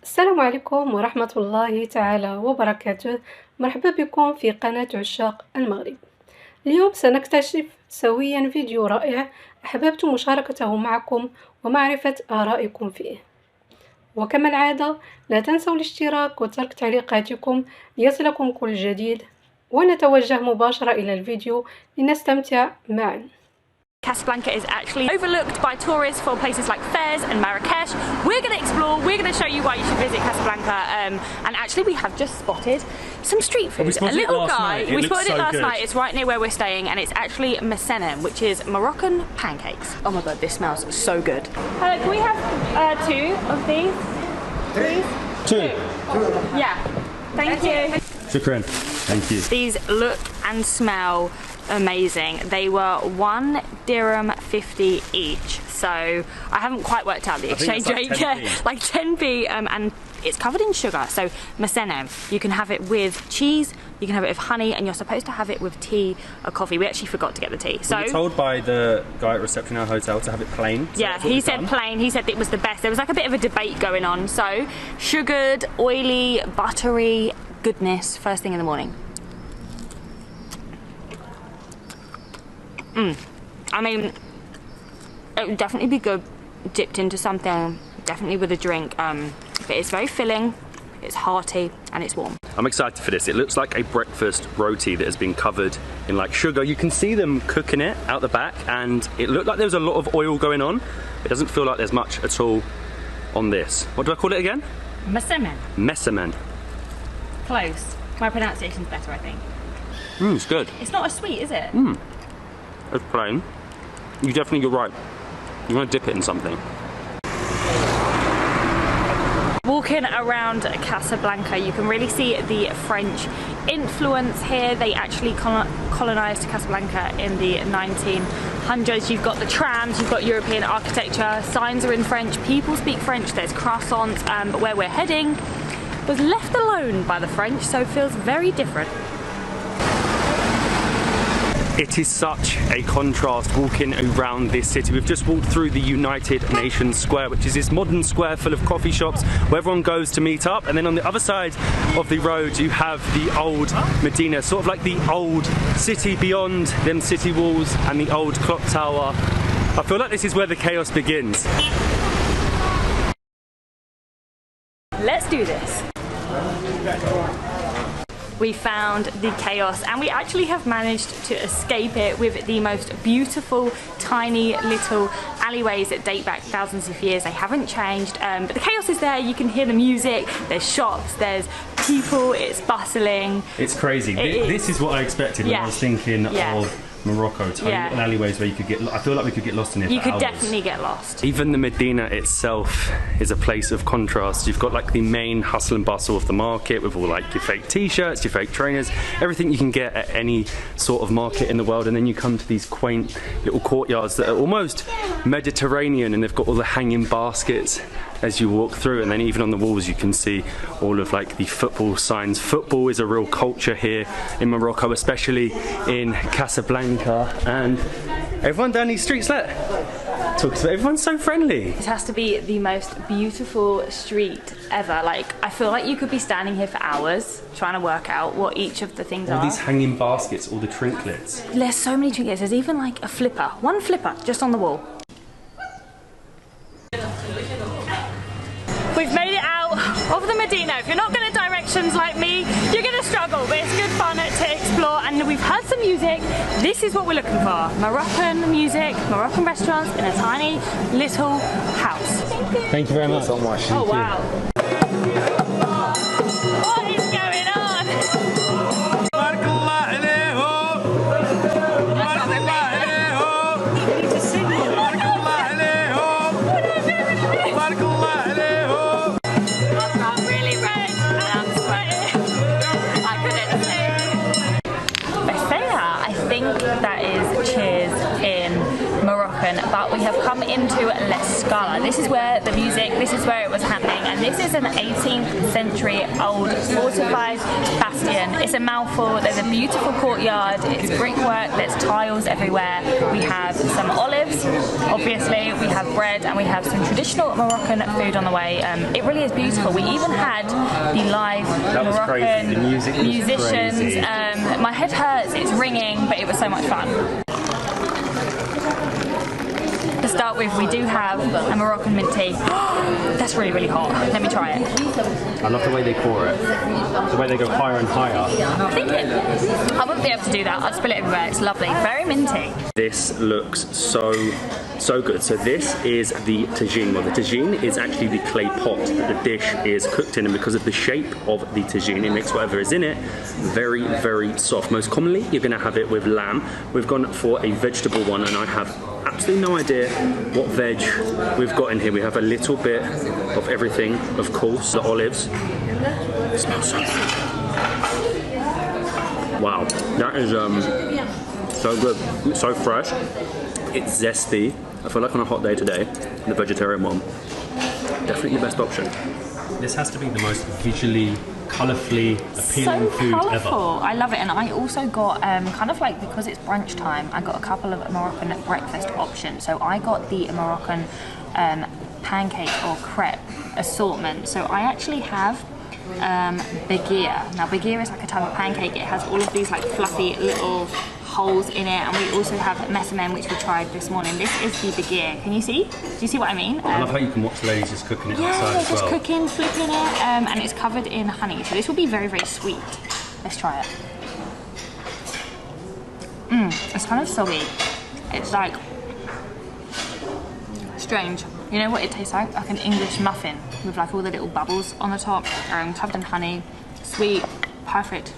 السلام عليكم ورحمة الله تعالى وبركاته. مرحبا بكم في قناة عشاق المغرب. اليوم سنكتشف سويا فيديو رائع أحببت مشاركته معكم ومعرفة آرائكم فيه، وكما العادة لا تنسوا الاشتراك وترك تعليقاتكم ليصلكم كل جديد، ونتوجه مباشرة إلى الفيديو لنستمتع معا. Casablanca is actually overlooked by tourists for places like Fez and Marrakesh. We're going to explore, we're going to show you why you should visit Casablanca, and actually we have just spotted some street food. A little guy, we spotted it last night, it's right near where we're staying, and it's actually messene, which is Moroccan pancakes. Oh my god, this smells so good. Can we have two of these, please? Two. Yeah, thank you. Shukran. Thank you. These look and smell amazing. They were £1.50 dirham each, so I haven't quite worked out the exchange rate yet. Like 10p, and it's covered in sugar. So messene, you can have it with cheese, you can have it with honey, and you're supposed to have it with tea or coffee. We actually forgot to get the tea. So we were told by the guy at reception at our hotel to have it plain. So yeah, he said plain. He said it was the best. There was like a bit of a debate going on. So sugared, oily, buttery goodness first thing in the morning. I mean, it would definitely be good dipped into something, definitely with a drink, but it's very filling, it's hearty, and it's warm. I'm excited for this. It looks like a breakfast roti that has been covered in like sugar. You can see them cooking it out the back, and it looked like there was a lot of oil going on. It doesn't feel like there's much at all on this. What do I call it again? Messene. Messene. Close. My pronunciation's better, I think. It's good. It's not as sweet, is it? It's plain. You're right. You want to dip it in something. Walking around Casablanca, you can really see the French influence here. They actually colonized Casablanca in the 1900s. You've got the trams, you've got European architecture, signs are in French, people speak French, there's croissants, but where we're heading was left alone by the French, so it feels very different. It is such a contrast walking around this city. We've just walked through the United Nations Square, which is this modern square full of coffee shops where everyone goes to meet up. And then on the other side of the road, you have the old Medina, sort of like the old city beyond them city walls and the old clock tower. I feel like this is where the chaos begins. Let's do this. We found the chaos, and we actually have managed to escape it with the most beautiful tiny little alleyways that date back thousands of years. They haven't changed, but the chaos is there. You can hear the music, there's shops, there's people, it's bustling. It's crazy. This is what I expected when I was thinking of Morocco, tiny little alleyways where you could get, I feel like we could get lost in it. You could definitely get lost. Even the Medina itself is a place of contrast. You've got like the main hustle and bustle of the market with all like your fake t-shirts, your fake trainers, everything you can get at any sort of market in the world, and then you come to these quaint little courtyards that are almost Mediterranean, and they've got all the hanging baskets as you walk through, and then even on the walls you can see all of like the football signs. Football is a real culture here in Morocco, especially in Casablanca, and everyone down these streets, look, talks about everyone's so friendly. It has to be the most beautiful street ever. Like, I feel like you could be standing here for hours trying to work out what each of the things are. All these hanging baskets, all the trinkets. There's so many trinkets. There's even like a flipper, one flipper just on the wall. We've made it out of the Medina. If you're not good at directions like me, you're going to struggle, but it's good fun to explore, and we've heard some music. This is what we're looking for. Moroccan music, Moroccan restaurants in a tiny little house. Thank you very much. So much. Oh wow. What is going on? That is cheers in Moroccan, but we have come into La Scala. This is where the music, this is where it was happening, and this is an 18th century old fortified bastion. It's a mouthful. There's a beautiful courtyard. It's brickwork. There's tiles everywhere. We have some olives, obviously. We have bread, and we have some traditional Moroccan food on the way. It really is beautiful. We even had the live Moroccan musicians. My head hurts. It's ringing, but it was so much fun. To start with, we do have a Moroccan mint tea. That's really, really hot. Let me try it. I love the way they pour it. The way they go higher and higher. I wouldn't be able to do that. I'd spill it everywhere. It's lovely. Very minty. This looks so good. So this is the tagine. Well, the tagine is actually the clay pot that the dish is cooked in, and because of the shape of the tagine, it makes whatever is in it very, very soft. Most commonly, you're going to have it with lamb. We've gone for a vegetable one, and I have absolutely no idea what veg we've got in here. We have a little bit of everything, of course. The olives. It smells so good. Wow, that is so good. It's so fresh. It's zesty. I feel like on a hot day today, the vegetarian one, definitely the best option. This has to be the most visually, colourfully appealing food ever. I love it, and I also got kind of like, because it's brunch time, I got a couple of Moroccan breakfast options. So I got the Moroccan pancake or crepe assortment. So I actually have beguia. Now beguia is like a type of pancake. It has all of these like fluffy little holes in it, and we also have mesamem, which we tried this morning. This is the beguia. Can you see? Do you see what I mean? I love how you can watch the ladies just cooking it outside as well. Yeah, just cooking, flipping it, and it's covered in honey. So this will be very, very sweet. Let's try it. It's kind of soggy. It's like strange. You know what it tastes like? Like an English muffin with like all the little bubbles on the top, covered in honey, sweet, perfect.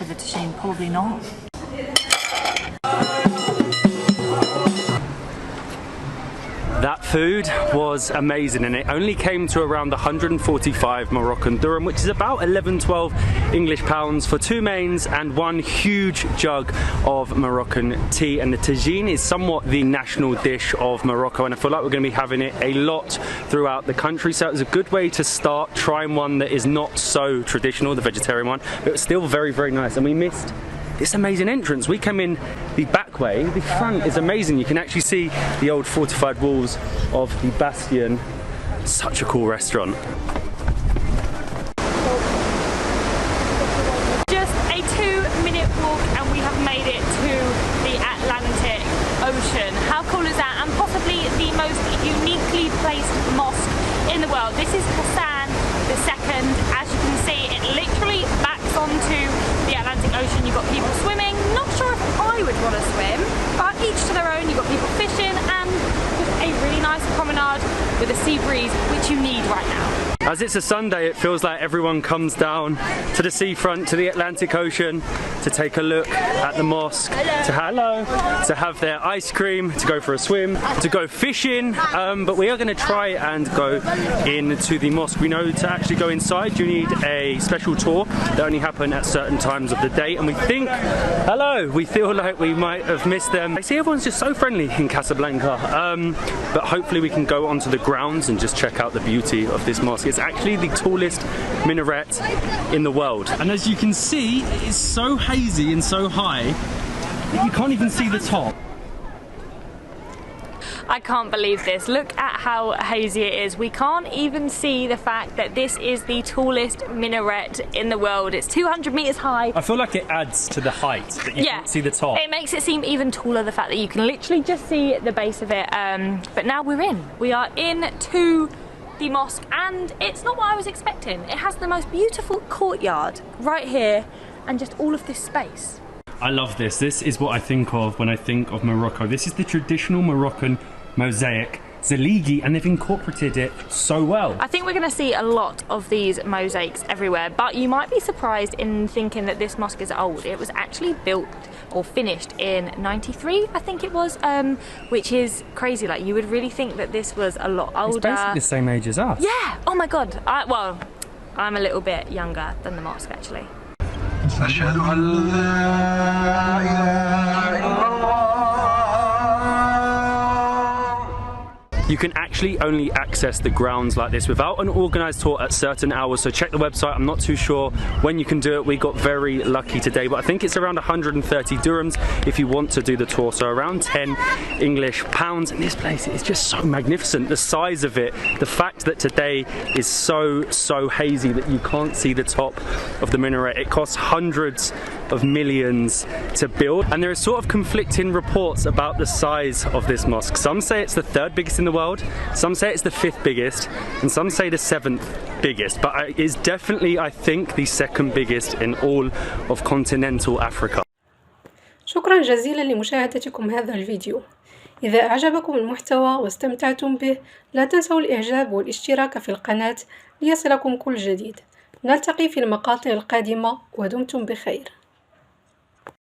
With a tagine, probably not. That food was amazing, and it only came to around 145 Moroccan dirham, which is about 11-12 English pounds for 2 mains and 1 huge jug of Moroccan tea. And the tagine is somewhat the national dish of Morocco, and I feel like we're going to be having it a lot throughout the country, so it was a good way to start trying one that is not so traditional, the vegetarian one, but it's still very, very nice. And we missed this amazing entrance. We came in the back way. The front is amazing. You can actually see the old fortified walls of the bastion. Such a cool restaurant. Just a 2-minute walk and we have made it to the Atlantic Ocean. How cool is that? And possibly the most uniquely placed mosque in the world. This is Hassan II. As you can see, it literally backs onto the Atlantic Ocean. You've got people swimming. Not sure if I would want to swim, but each to their own. You've got people fishing, and just a really nice promenade with a sea breeze, which you need right now. As it's a Sunday, it feels like everyone comes down to the seafront, to the Atlantic Ocean, to take a look at the mosque, to have their ice cream, to go for a swim, to go fishing. But we are going to try and go into the mosque. We know to actually go inside, you need a special tour that only happen at certain times of the day. And we think, we feel like we might have missed them. I see everyone's just so friendly in Casablanca. But hopefully we can go onto the grounds and just check out the beauty of this mosque. It's actually the tallest minaret in the world. And as you can see, it is so hazy and so high that you can't even see the top. I can't believe this. Look at how hazy it is. We can't even see the fact that this is the tallest minaret in the world. It's 200 meters high. I feel like it adds to the height that you can't see the top. It makes it seem even taller, the fact that you can literally just see the base of it. But now we're in. We are into the mosque, and it's not what I was expecting. It has the most beautiful courtyard right here and just all of this space. I love this. This is what I think of when I think of Morocco. This is the traditional Moroccan mosaic Zaligi, and they've incorporated it so well. I think we're going to see a lot of these mosaics everywhere, but you might be surprised in thinking that this mosque is old. It was actually built or finished in 93, I think it was, which is crazy. Like, you would really think that this was a lot older. It's basically the same age as us. Yeah, oh my god. Well, I'm a little bit younger than the mosque actually. أشهد أن لا إله إلا الله You can actually only access the grounds like this without an organised tour at certain hours, so check the website. I'm not too sure when you can do it. We got very lucky today, but I think it's around 130 dirhams if you want to do the tour, so around 10 English pounds. And this place is just so magnificent. The size of it, the fact that today is so hazy that you can't see the top of the minaret. It costs hundreds of millions to build, and there are sort of conflicting reports about the size of this mosque. Some say it's the third biggest in the world, some say it's the fifth biggest, and some say the seventh biggest, but it is definitely, I think, the second biggest in all of continental Africa. شكرا جزيلا لمشاهدتكم هذا الفيديو. إذا أعجبكم المحتوى واستمتعتم به لا تنسوا الإعجاب والاشتراك في القناة ليصلكم كل جديد. نلتقي في المقاطع القادمة ودمتم بخير.